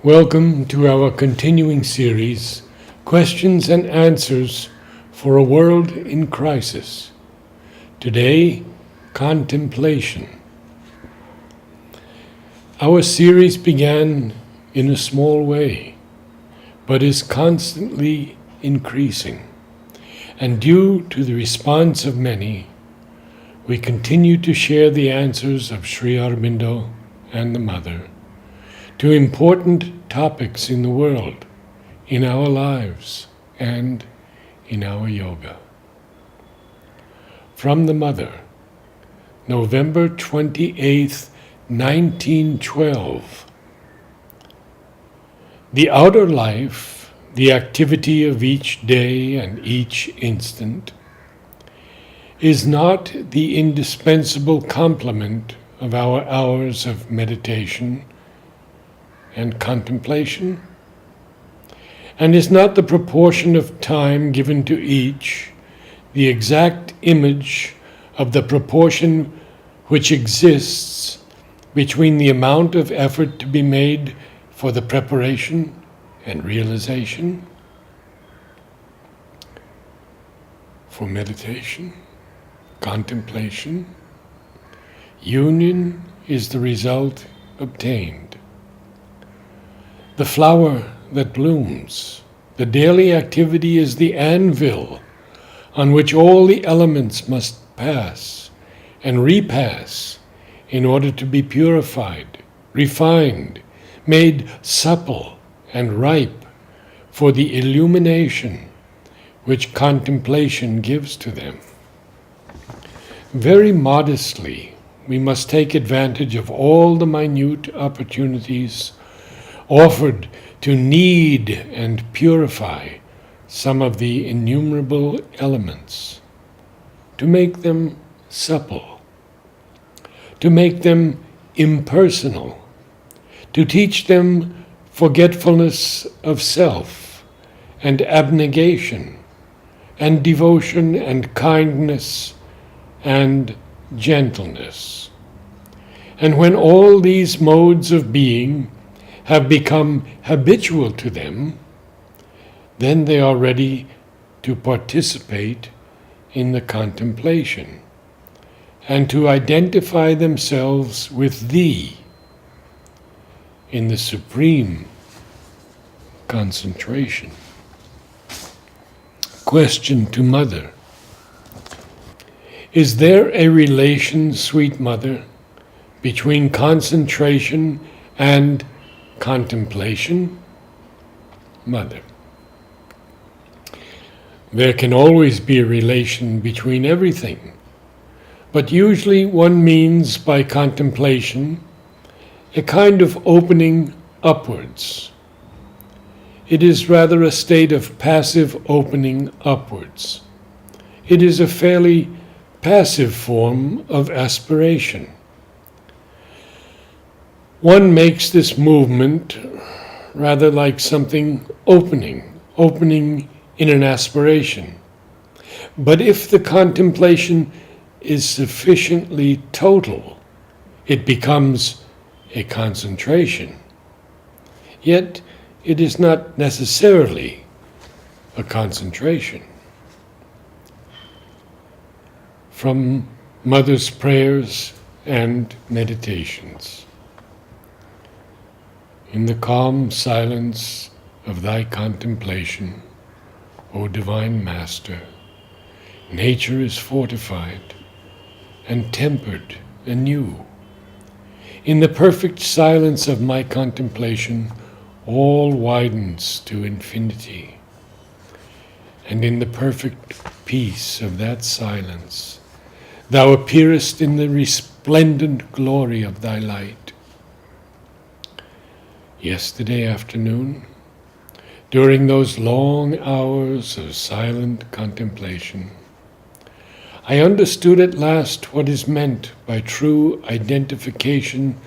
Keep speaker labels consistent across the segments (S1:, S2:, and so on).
S1: Welcome to our continuing series, Questions and Answers for a World in Crisis. Today, Contemplation. Our series began in a small way, but is constantly increasing. And due to the response of many, we continue to share the answers of Sri Aurobindo and the Mother to important topics in the world, in our lives, and in our yoga. From the Mother, November 28th, 1912. The outer life, the activity of each day and each instant, is not the indispensable complement of our hours of meditation and contemplation, and is not the proportion of time given to each the exact image of the proportion which exists between the amount of effort to be made for the preparation and realization for meditation, contemplation. Union is the result obtained. The flower that blooms, the daily activity is the anvil on which all the elements must pass and repass in order to be purified, refined, made supple and ripe for the illumination which contemplation gives to them. Very modestly, we must take advantage of all the minute opportunities offered to knead and purify some of the innumerable elements, to make them supple, to make them impersonal, to teach them forgetfulness of self and abnegation and devotion and kindness and gentleness. And when all these modes of being have become habitual to them, then they are ready to participate in the contemplation and to identify themselves with Thee in the supreme concentration. Question to Mother. Is there a relation, sweet Mother, between concentration and contemplation? Mother. There can always be a relation between everything, but usually one means by contemplation a kind of opening upwards. It is rather a state of passive opening upwards. It is a fairly passive form of aspiration. One makes this movement rather like something opening in an aspiration. But if the contemplation is sufficiently total, it becomes a concentration. Yet it is not necessarily a concentration. From Mother's prayers and meditations. In the calm silence of Thy contemplation, O Divine Master, nature is fortified and tempered anew. In the perfect silence of my contemplation, all widens to infinity. And in the perfect peace of that silence, Thou appearest in the resplendent glory of Thy light. Yesterday afternoon, during those long hours of silent contemplation, I understood at last what is meant by true identification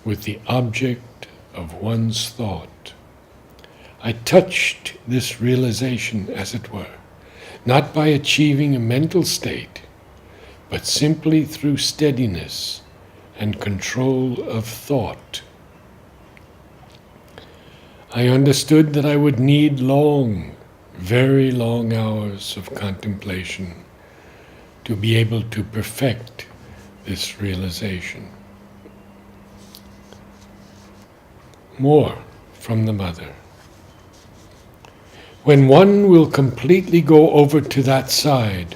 S1: with the object of one's thought. I touched this realization, as it were, not by achieving a mental state, but simply through steadiness and control of thought. I understood that I would need long, very long hours of contemplation to be able to perfect this realization. More from the Mother. When one will completely go over to that side,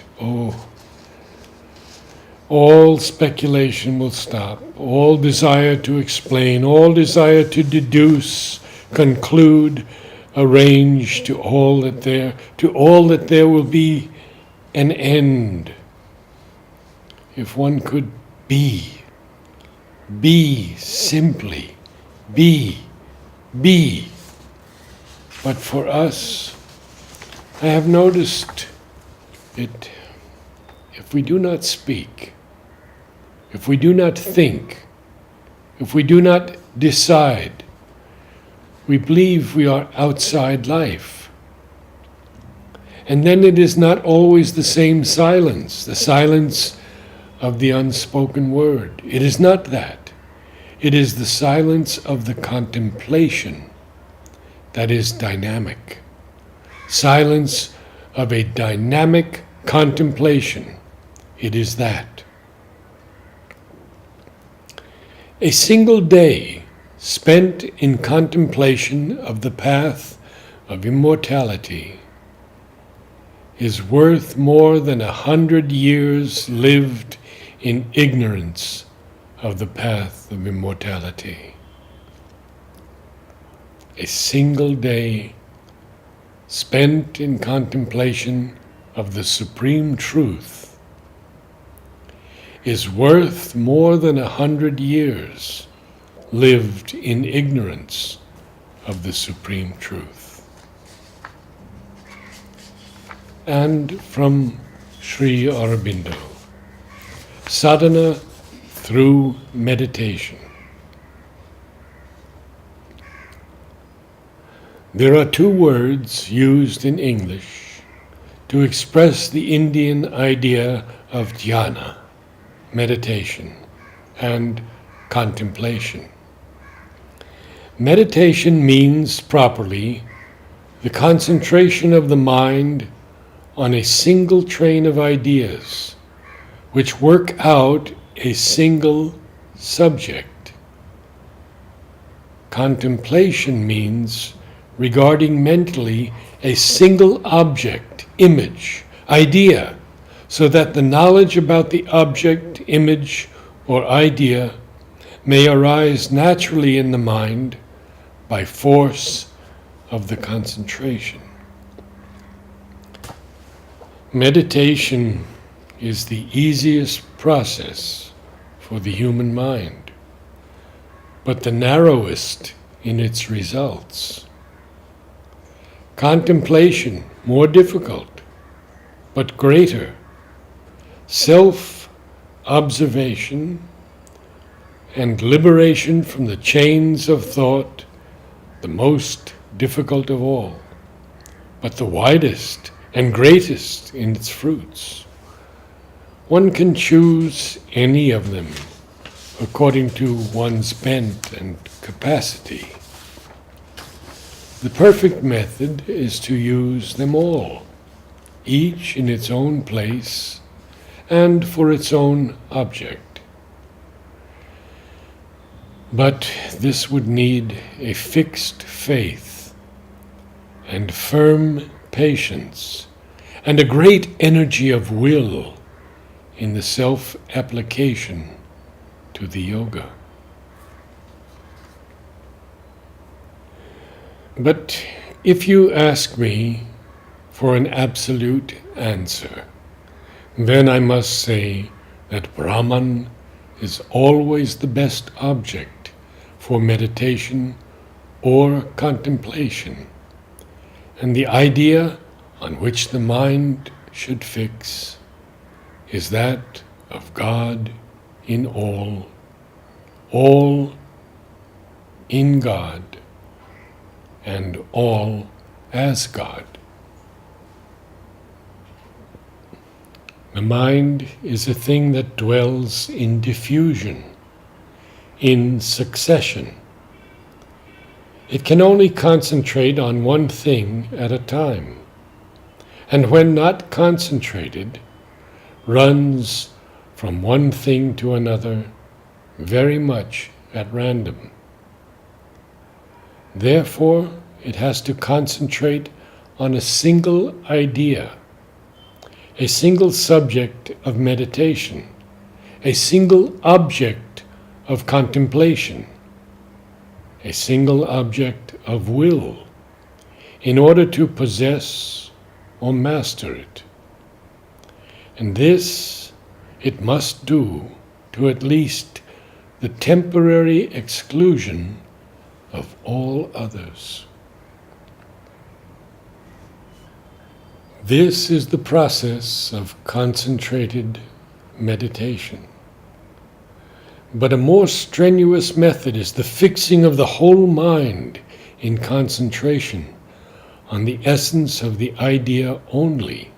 S1: all speculation will stop, all desire to explain, all desire to deduce, conclude, arrange to all that there will be an end. If one could be simply, be. But for us, I have noticed it, if we do not speak, if we do not think, if we do not decide, we believe we are outside life. And then it is not always the same silence, the silence of the unspoken word. It is not that. It is the silence of the contemplation that is dynamic. Silence of a dynamic contemplation. It is that. A single day spent in contemplation of the path of immortality is worth more than 100 years lived in ignorance of the path of immortality. A single day spent in contemplation of the supreme truth is worth more than 100 years lived in ignorance of the supreme truth. And from Sri Aurobindo, sadhana through meditation. There are two words used in English to express the Indian idea of dhyana, meditation, and contemplation. Meditation means properly the concentration of the mind on a single train of ideas which work out a single subject. Contemplation means regarding mentally a single object, image, idea, so that the knowledge about the object, image, or idea may arise naturally in the mind by force of the concentration. Meditation is the easiest process for the human mind, but the narrowest in its results. Contemplation, more difficult, but greater. Self-observation and liberation from the chains of thought, the most difficult of all, but the widest and greatest in its fruits. One can choose any of them according to one's bent and capacity. The perfect method is to use them all, each in its own place and for its own object. But this would need a fixed faith and firm patience and a great energy of will in the self-application to the yoga. But if you ask me for an absolute answer, then I must say that Brahman is always the best object for meditation or contemplation, and the idea on which the mind should fix is that of God in all in God, and all as God. The mind is a thing that dwells in diffusion, in succession. It can only concentrate on one thing at a time, and when not concentrated, runs from one thing to another very much at random. Therefore, it has to concentrate on a single idea, a single subject of meditation, a single object of contemplation, a single object of will, in order to possess or master it. And this it must do to at least the temporary exclusion of all others. This is the process of concentrated meditation. But a more strenuous method is the fixing of the whole mind in concentration on the essence of the idea only,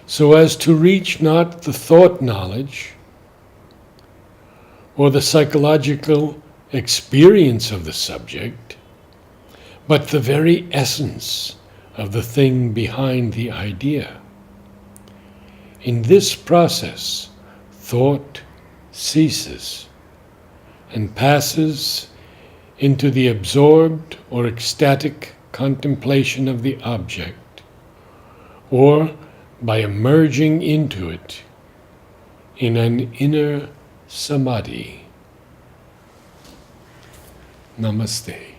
S1: so as to reach not the thought knowledge or the psychological experience of the subject, but the very essence of the thing behind the idea. In this process, thought ceases and passes into the absorbed or ecstatic contemplation of the object, or by emerging into it in an inner samadhi. Namaste.